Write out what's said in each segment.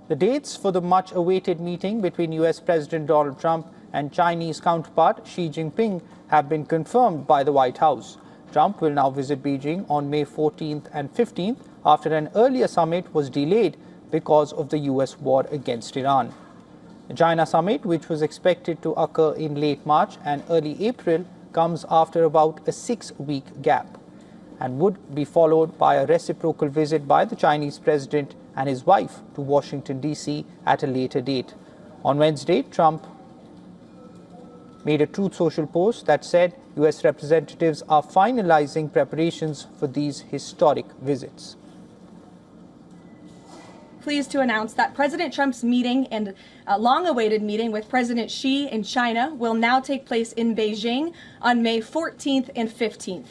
The dates for the much-awaited meeting between US President Donald Trump and Chinese counterpart Xi Jinping have been confirmed by the White House. Trump will now visit Beijing on May 14th and 15th after an earlier summit was delayed because of the US war against Iran. The China summit, which was expected to occur in late March and early April, comes after about a 6-week gap and would be followed by a reciprocal visit by the Chinese president and his wife to Washington, D.C. at a later date. On Wednesday, Trump made a Truth Social post that said U.S. representatives are finalizing preparations for these historic visits. Pleased to announce that President Trump's meeting and a long-awaited meeting with President Xi in China will now take place in Beijing on May 14th and 15th.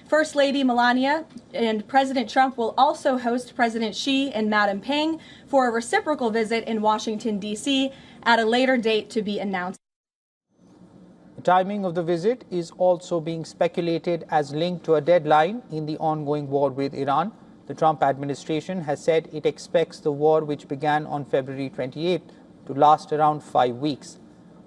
First Lady Melania and President Trump will also host President Xi and Madam Peng for a reciprocal visit in Washington, D.C. at a later date to be announced. The timing of the visit is also being speculated as linked to a deadline in the ongoing war with Iran. The Trump administration has said it expects the war, which began on February 28, to last around 5 weeks.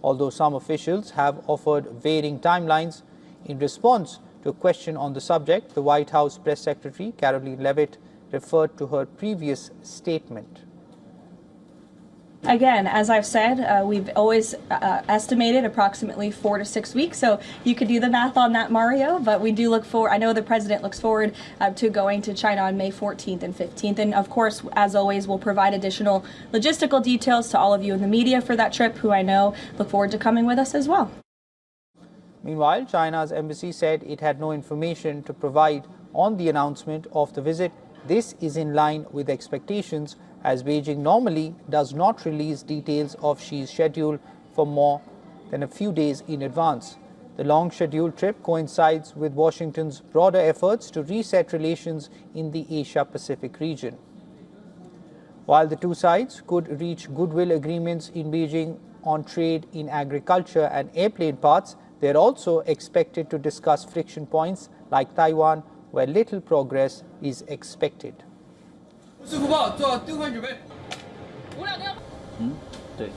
Although some officials have offered varying timelines, in response to a question on the subject, the White House press secretary, Karoline Leavitt, referred to her previous statement. Again, as I've said, we've always estimated approximately 4 to 6 weeks, so you could do the math on that, Mario, but we do look forward, I know the President looks forward to going to China on May 14th and 15th, and of course, as always, we'll provide additional logistical details to all of you in the media for that trip, who I know look forward to coming with us as well. Meanwhile, China's embassy said it had no information to provide on the announcement of the visit. This is in line with expectations, as Beijing normally does not release details of Xi's schedule for more than a few days in advance. The long scheduled trip coincides with Washington's broader efforts to reset relations in the Asia-Pacific region. While the two sides could reach goodwill agreements in Beijing on trade in agriculture and airplane parts, they are also expected to discuss friction points like Taiwan, where little progress is expected. 市府报做兑换准备。对。